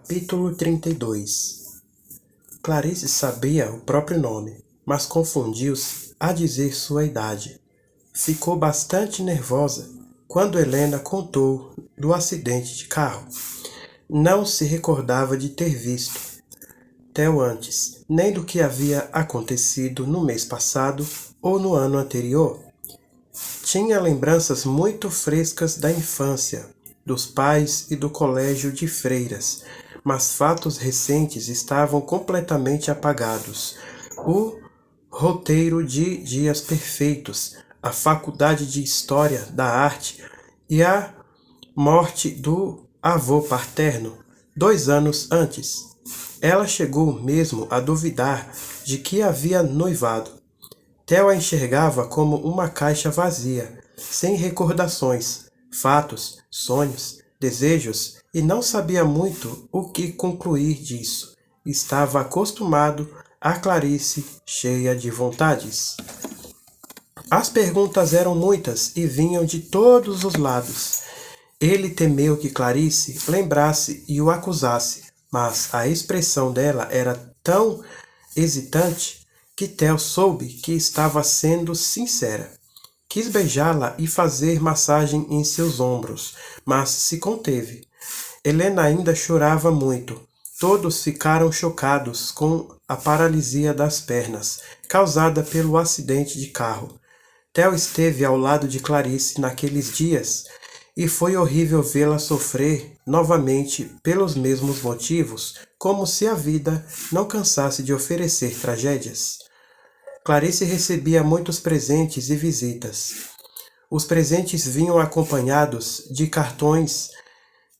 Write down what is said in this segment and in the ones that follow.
Capítulo 32. Clarice sabia o próprio nome, mas confundiu-se a dizer sua idade. Ficou bastante nervosa quando Helena contou do acidente de carro. Não se recordava de ter visto Theo antes, nem do que havia acontecido no mês passado ou no ano anterior. Tinha lembranças muito frescas da infância, dos pais e do colégio de freiras, mas fatos recentes estavam completamente apagados. O roteiro de Dias Perfeitos, a faculdade de História da Arte e a morte do avô paterno, 2 anos antes. Ela chegou mesmo a duvidar de que havia noivado. Theo a enxergava como uma caixa vazia, sem recordações, fatos, sonhos, desejos, e não sabia muito o que concluir disso. Estava acostumado a Clarice cheia de vontades. As perguntas eram muitas e vinham de todos os lados. Ele temeu que Clarice lembrasse e o acusasse, mas a expressão dela era tão hesitante que Theo soube que estava sendo sincera. Quis beijá-la e fazer massagem em seus ombros, mas se conteve. Helena ainda chorava muito. Todos ficaram chocados com a paralisia das pernas, causada pelo acidente de carro. Theo esteve ao lado de Clarice naqueles dias e foi horrível vê-la sofrer novamente pelos mesmos motivos, como se a vida não cansasse de oferecer tragédias. Clarice recebia muitos presentes e visitas. Os presentes vinham acompanhados de cartões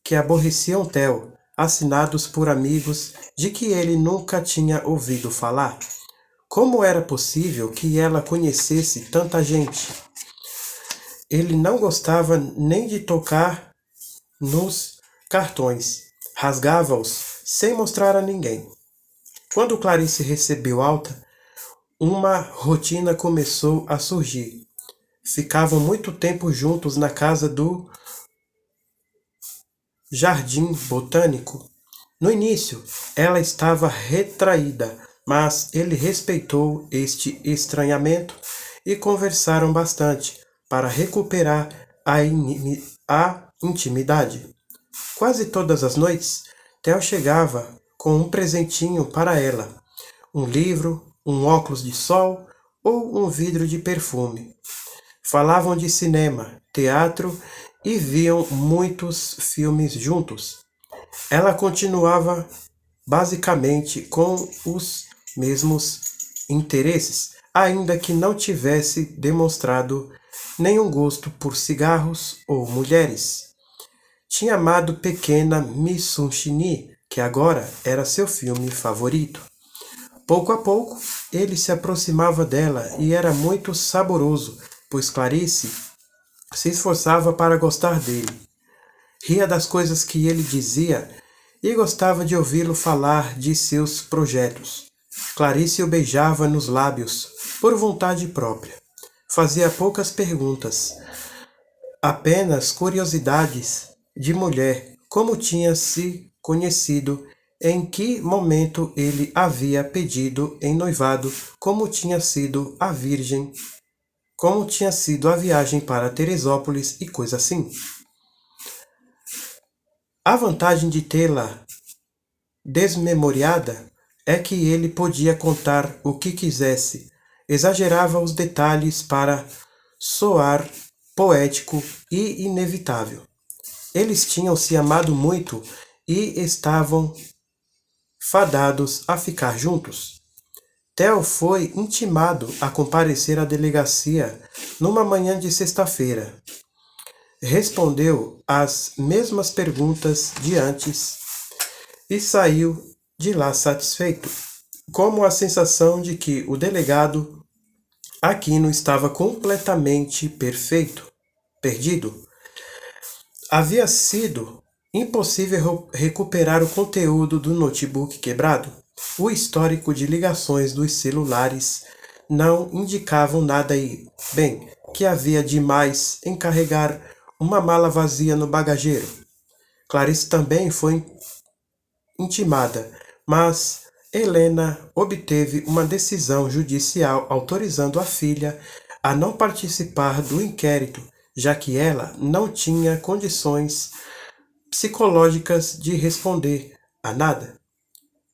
que aborreciam Theo, assinados por amigos de que ele nunca tinha ouvido falar. Como era possível que ela conhecesse tanta gente? Ele não gostava nem de tocar nos cartões, rasgava-os sem mostrar a ninguém. Quando Clarice recebeu alta, uma rotina começou a surgir. Ficavam muito tempo juntos na casa do Jardim Botânico. No início, ela estava retraída, mas ele respeitou este estranhamento e conversaram bastante para recuperar a intimidade. Quase todas as noites, Theo chegava com um presentinho para ela: um livro, um óculos de sol ou um vidro de perfume. Falavam de cinema, teatro e viam muitos filmes juntos. Ela continuava basicamente com os mesmos interesses, ainda que não tivesse demonstrado nenhum gosto por cigarros ou mulheres. Tinha amado Pequena Misunchini, que agora era seu filme favorito. Pouco a pouco, ele se aproximava dela e era muito saboroso, pois Clarice se esforçava para gostar dele. Ria das coisas que ele dizia e gostava de ouvi-lo falar de seus projetos. Clarice o beijava nos lábios, por vontade própria. Fazia poucas perguntas, apenas curiosidades de mulher, como tinha se conhecido, em que momento ele havia pedido em noivado, como tinha sido a virgem, como tinha sido a viagem para Teresópolis e coisa assim. A vantagem de tê-la desmemoriada é que ele podia contar o que quisesse, exagerava os detalhes para soar poético e inevitável. Eles tinham se amado muito e estavam fadados a ficar juntos. Theo foi intimado a comparecer à delegacia numa manhã de sexta-feira. Respondeu às mesmas perguntas de antes e saiu de lá satisfeito, com a sensação de que o delegado Aquino estava completamente perdido. Havia sido impossível recuperar o conteúdo do notebook quebrado. O histórico de ligações dos celulares não indicavam nada que havia de mais em carregar uma mala vazia no bagageiro. Clarice também foi intimada, mas Helena obteve uma decisão judicial autorizando a filha a não participar do inquérito, já que ela não tinha condições psicológicas de responder a nada.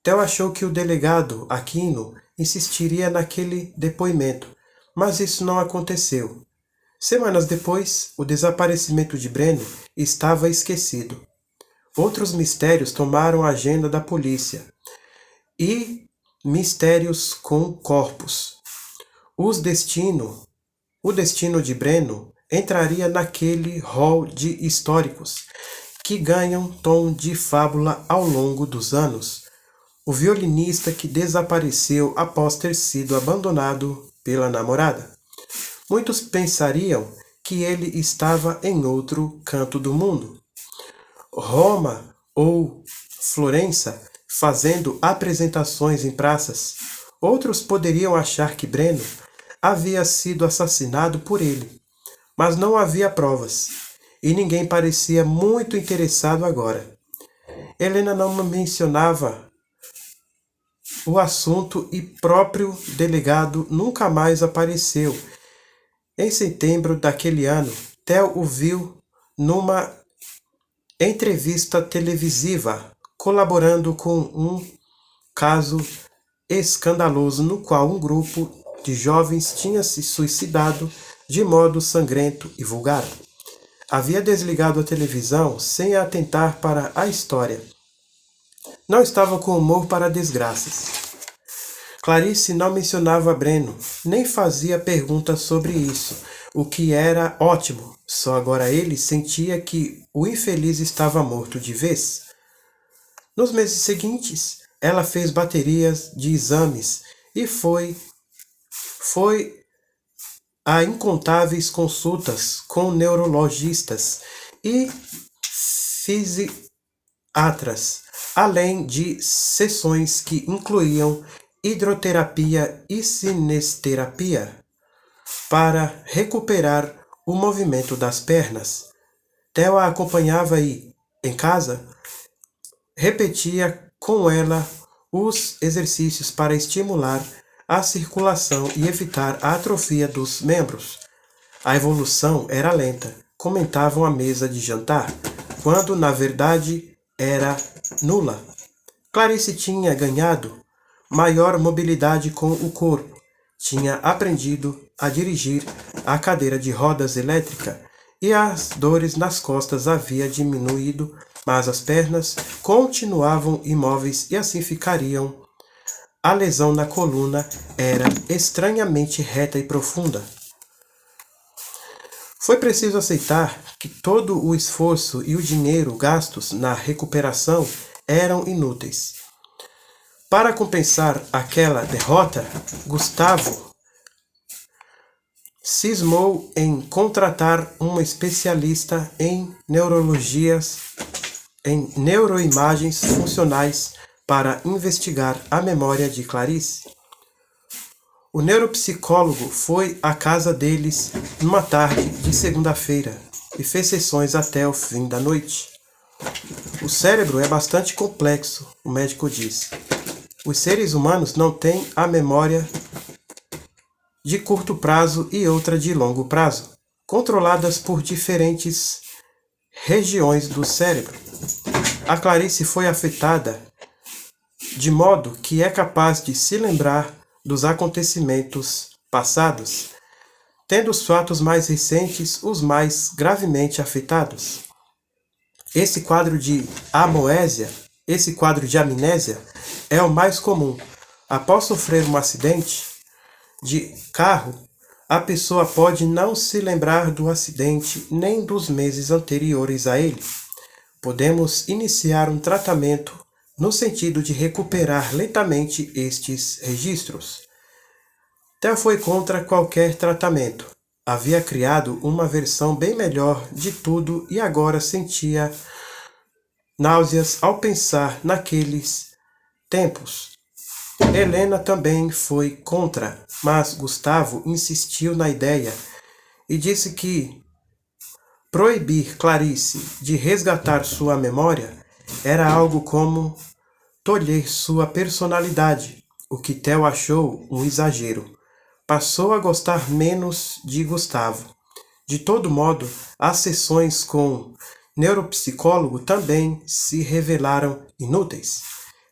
Theo achou que o delegado Aquino insistiria naquele depoimento, mas isso não aconteceu. Semanas depois, o desaparecimento de Breno estava esquecido. Outros mistérios tomaram a agenda da polícia, e mistérios com corpos. O destino de Breno entraria naquele rol de históricos que ganham tom de fábula ao longo dos anos. O violinista que desapareceu após ter sido abandonado pela namorada. Muitos pensariam que ele estava em outro canto do mundo. Roma ou Florença, fazendo apresentações em praças. Outros poderiam achar que Breno havia sido assassinado por ele, mas não havia provas, e ninguém parecia muito interessado agora. Helena não mencionava o assunto e próprio delegado nunca mais apareceu. Em setembro daquele ano, Theo o viu numa entrevista televisiva, colaborando com um caso escandaloso no qual um grupo de jovens tinha se suicidado de modo sangrento e vulgar. Havia desligado a televisão sem atentar para a história. Não estava com humor para desgraças. Clarice não mencionava Breno, nem fazia perguntas sobre isso, o que era ótimo. Só agora ele sentia que o infeliz estava morto de vez. Nos meses seguintes, ela fez baterias de exames e foi a incontáveis consultas com neurologistas e fisiatras, além de sessões que incluíam hidroterapia e sinesteterapia para recuperar o movimento das pernas. Theo a acompanhava e, em casa, repetia com ela os exercícios para estimular a circulação e evitar a atrofia dos membros. A evolução era lenta, comentavam à mesa de jantar, quando na verdade era nula. Clarice tinha ganhado maior mobilidade com o corpo, tinha aprendido a dirigir a cadeira de rodas elétrica e as dores nas costas havia diminuído, mas as pernas continuavam imóveis e assim ficariam. A lesão na coluna era estranhamente reta e profunda. Foi preciso aceitar que todo o esforço e o dinheiro gastos na recuperação eram inúteis. Para compensar aquela derrota, Gustavo cismou em contratar uma especialista em neuroimagens funcionais para investigar a memória de Clarice. O neuropsicólogo foi à casa deles numa tarde de segunda-feira e fez sessões até o fim da noite. O cérebro é bastante complexo, o médico disse. Os seres humanos não têm a memória de curto prazo e outra de longo prazo, controladas por diferentes regiões do cérebro. A Clarice foi afetada de modo que é capaz de se lembrar dos acontecimentos passados, tendo os fatos mais recentes os mais gravemente afetados. Esse quadro de amnésia é o mais comum. Após sofrer um acidente de carro, a pessoa pode não se lembrar do acidente nem dos meses anteriores a ele. Podemos iniciar um tratamento no sentido de recuperar lentamente estes registros. Theo foi contra qualquer tratamento. Havia criado uma versão bem melhor de tudo e agora sentia náuseas ao pensar naqueles tempos. Helena também foi contra, mas Gustavo insistiu na ideia e disse que proibir Clarice de resgatar sua memória era algo como tolher sua personalidade, o que Theo achou um exagero. Passou a gostar menos de Gustavo. De todo modo, as sessões com neuropsicólogo também se revelaram inúteis.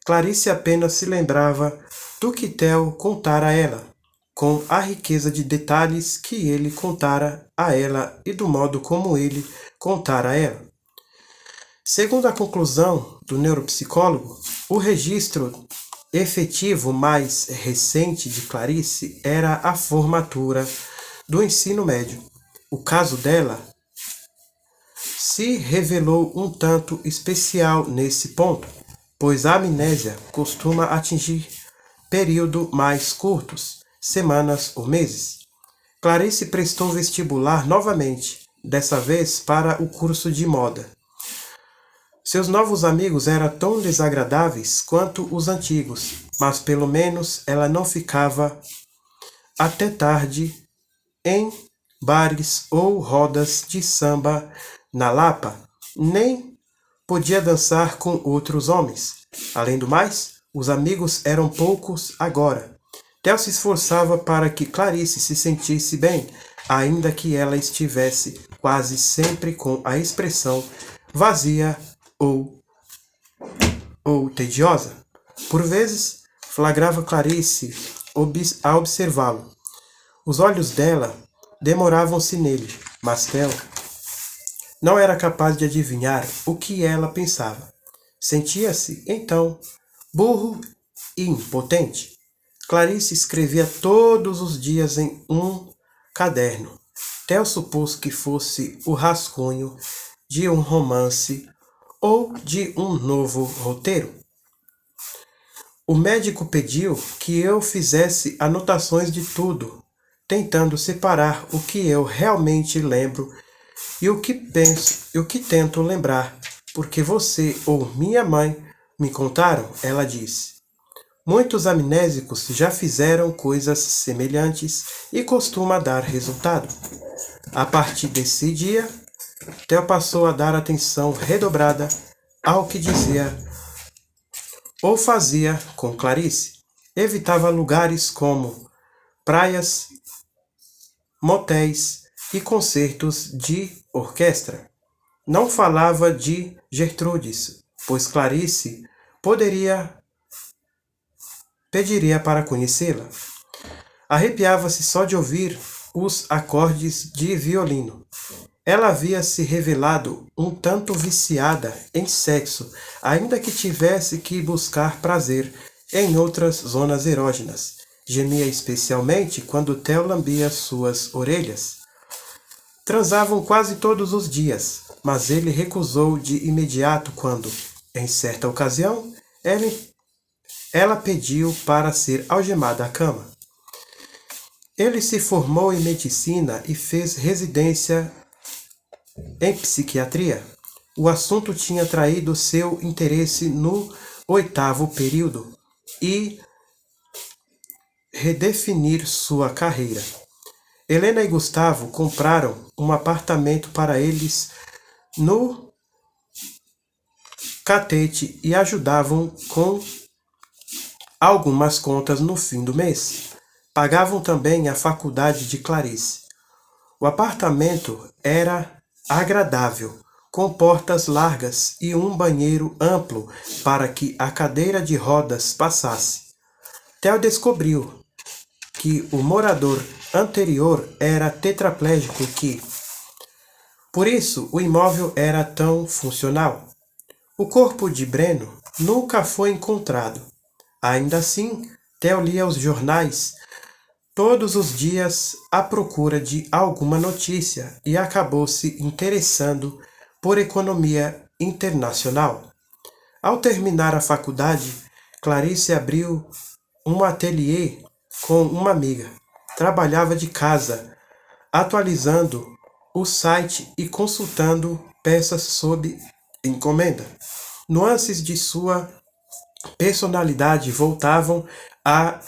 Clarice apenas se lembrava do que Theo contara a ela, com a riqueza de detalhes que ele contara a ela e do modo como ele contara a ela. Segundo a conclusão do neuropsicólogo, o registro efetivo mais recente de Clarice era a formatura do ensino médio. O caso dela se revelou um tanto especial nesse ponto, pois a amnésia costuma atingir períodos mais curtos, semanas ou meses. Clarice prestou vestibular novamente, dessa vez para o curso de moda. Seus novos amigos eram tão desagradáveis quanto os antigos, mas pelo menos ela não ficava até tarde em bares ou rodas de samba na Lapa, nem podia dançar com outros homens. Além do mais, os amigos eram poucos agora. Theo se esforçava para que Clarice se sentisse bem, ainda que ela estivesse quase sempre com a expressão vazia ou tediosa. Por vezes, flagrava Clarice a observá-lo. Os olhos dela demoravam-se nele, mas Theo não era capaz de adivinhar o que ela pensava. Sentia-se, então, burro e impotente. Clarice escrevia todos os dias em um caderno. Theo supôs que fosse o rascunho de um romance ou de um novo roteiro. O médico pediu que eu fizesse anotações de tudo, tentando separar o que eu realmente lembro e o que penso e o que tento lembrar, porque você ou minha mãe me contaram, ela disse. Muitos amnésicos já fizeram coisas semelhantes e costuma dar resultado. A partir desse dia, Theo passou a dar atenção redobrada ao que dizia ou fazia com Clarice. Evitava lugares como praias, motéis e concertos de orquestra. Não falava de Gertrudes, pois Clarice pediria para conhecê-la. Arrepiava-se só de ouvir os acordes de violino. Ela havia se revelado um tanto viciada em sexo, ainda que tivesse que buscar prazer em outras zonas erógenas. Gemia especialmente quando Theo lambia suas orelhas. Transavam quase todos os dias, mas ele recusou de imediato quando, em certa ocasião, ela pediu para ser algemada à cama. Ele se formou em medicina e fez residência em psiquiatria. O assunto tinha atraído seu interesse no 8º período e redefinir sua carreira. Helena e Gustavo compraram um apartamento para eles no Catete e ajudavam com algumas contas no fim do mês. Pagavam também a faculdade de Clarice. O apartamento era agradável, com portas largas e um banheiro amplo para que a cadeira de rodas passasse. Theo descobriu que o morador anterior era tetraplégico e que, por isso, o imóvel era tão funcional. O corpo de Breno nunca foi encontrado. Ainda assim, Theo lia os jornais todos os dias à procura de alguma notícia e acabou se interessando por economia internacional. Ao terminar a faculdade, Clarice abriu um ateliê com uma amiga. Trabalhava de casa, atualizando o site e consultando peças sob encomenda. Nuances de sua personalidade voltavam à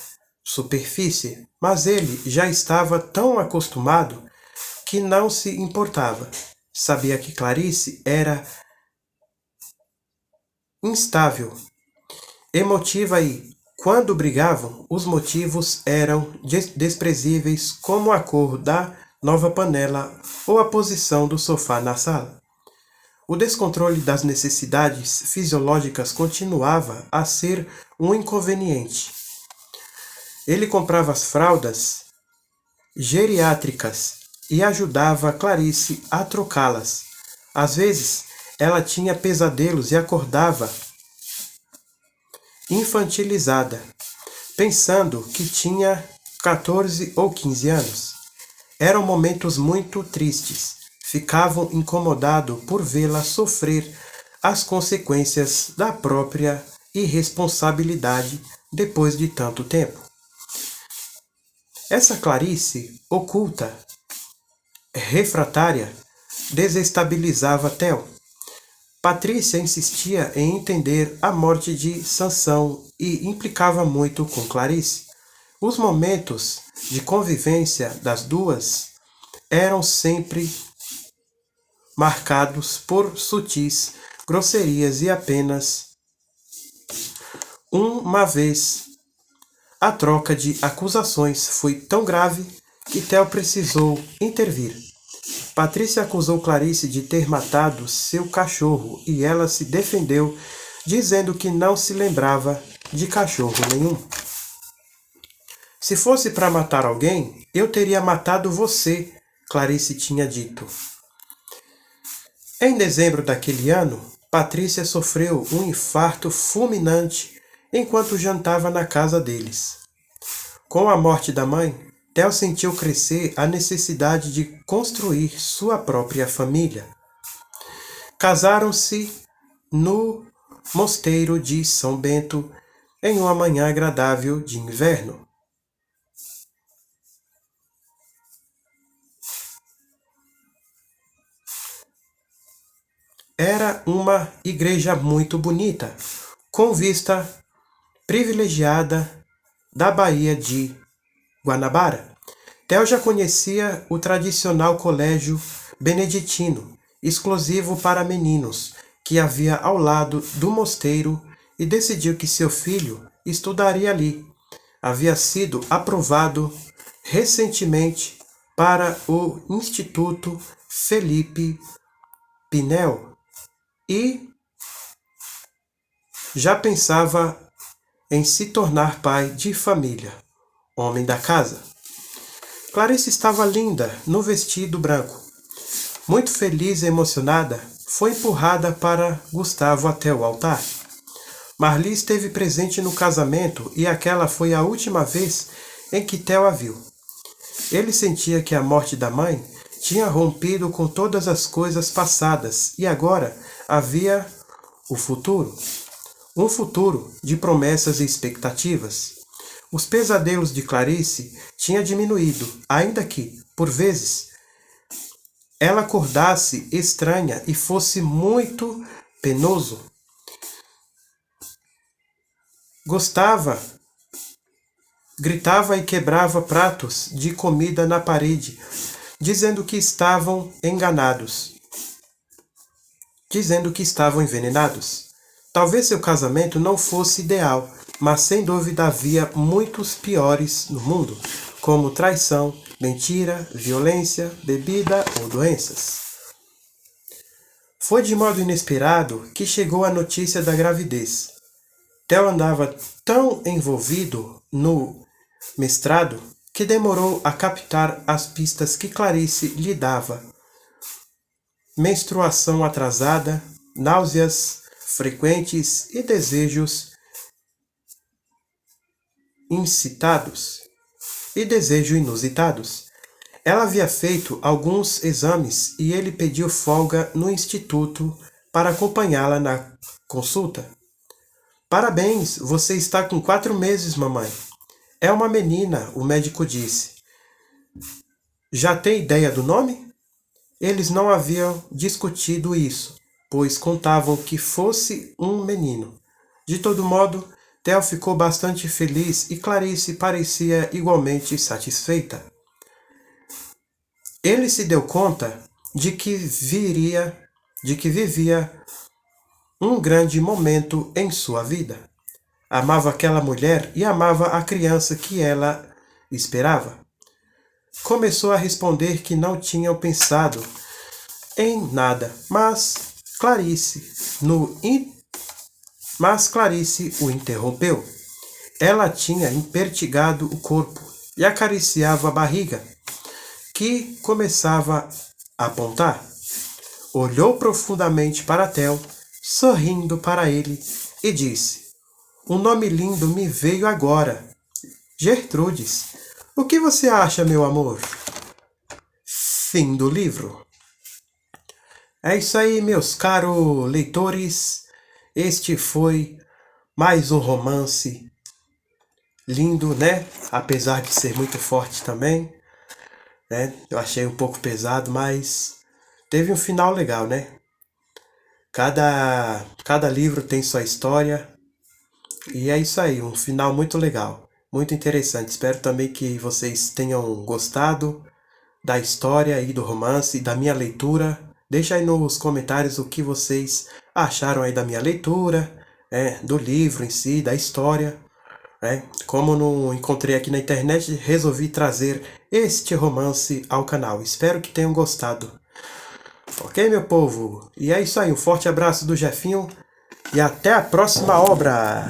superfície, mas ele já estava tão acostumado que não se importava. Sabia que Clarice era instável emotiva e, quando brigavam, os motivos eram desprezíveis, como a cor da nova panela ou a posição do sofá na sala. O descontrole das necessidades fisiológicas continuava a ser um inconveniente. Ele comprava as fraldas geriátricas e ajudava Clarice a trocá-las. Às vezes, ela tinha pesadelos e acordava infantilizada, pensando que tinha 14 ou 15 anos. Eram momentos muito tristes. Ficavam incomodados por vê-la sofrer as consequências da própria irresponsabilidade depois de tanto tempo. Essa Clarice, oculta, refratária, desestabilizava Theo. Patrícia insistia em entender a morte de Sansão e implicava muito com Clarice. Os momentos de convivência das duas eram sempre marcados por sutis grosserias e apenas uma vez a troca de acusações foi tão grave que Theo precisou intervir. Patrícia acusou Clarice de ter matado seu cachorro e ela se defendeu, dizendo que não se lembrava de cachorro nenhum. Se fosse para matar alguém, eu teria matado você, Clarice tinha dito. Em dezembro daquele ano, Patrícia sofreu um infarto fulminante enquanto jantava na casa deles. Com a morte da mãe, Theo sentiu crescer a necessidade de construir sua própria família. Casaram-se no mosteiro de São Bento em uma manhã agradável de inverno. Era uma igreja muito bonita, com vista privilegiada da Baía de Guanabara. Theo já conhecia o tradicional colégio beneditino, exclusivo para meninos, que havia ao lado do mosteiro e decidiu que seu filho estudaria ali. Havia sido aprovado recentemente para o Instituto Felipe Pinel e já pensava em se tornar pai de família, homem da casa. Clarice estava linda no vestido branco. Muito feliz e emocionada, foi empurrada para Gustavo até o altar. Marli esteve presente no casamento e aquela foi a última vez em que Theo a viu. Ele sentia que a morte da mãe tinha rompido com todas as coisas passadas e agora havia o futuro. Um futuro de promessas e expectativas. Os pesadelos de Clarice tinham diminuído, ainda que, por vezes, ela acordasse estranha e fosse muito penoso. Gritava e quebrava pratos de comida na parede, dizendo que estavam envenenados. Talvez seu casamento não fosse ideal, mas sem dúvida havia muitos piores no mundo, como traição, mentira, violência, bebida ou doenças. Foi de modo inesperado que chegou a notícia da gravidez. Theo andava tão envolvido no mestrado que demorou a captar as pistas que Clarice lhe dava. Menstruação atrasada, náuseas frequentes e desejos inusitados. Ela havia feito alguns exames e ele pediu folga no instituto para acompanhá-la na consulta. Parabéns, você está com 4 meses, mamãe. É uma menina, o médico disse. Já tem ideia do nome? Eles não haviam discutido isso, pois contavam que fosse um menino. De todo modo, Theo ficou bastante feliz e Clarice parecia igualmente satisfeita. Ele se deu conta de que vivia um grande momento em sua vida. Amava aquela mulher e amava a criança que ela esperava. Começou a responder que não tinham pensado em nada, mas Clarice o interrompeu. Ela tinha empertigado o corpo e acariciava a barriga, que começava a apontar. Olhou profundamente para Theo, sorrindo para ele, e disse: "Um nome lindo me veio agora. Gertrudes. O que você acha, meu amor?" Fim do livro. É isso aí, meus caros leitores. Este foi mais um romance lindo, né? Apesar de ser muito forte também, né? Eu achei um pouco pesado, mas teve um final legal, né? Cada livro tem sua história e é isso aí, um final muito legal, muito interessante. Espero também que vocês tenham gostado da história e do romance, da minha leitura. Deixa aí nos comentários o que vocês acharam aí da minha leitura, do livro em si, da história. Como não encontrei aqui na internet, resolvi trazer este romance ao canal. Espero que tenham gostado. Ok, meu povo? E é isso aí, um forte abraço do Jefinho e até a próxima obra!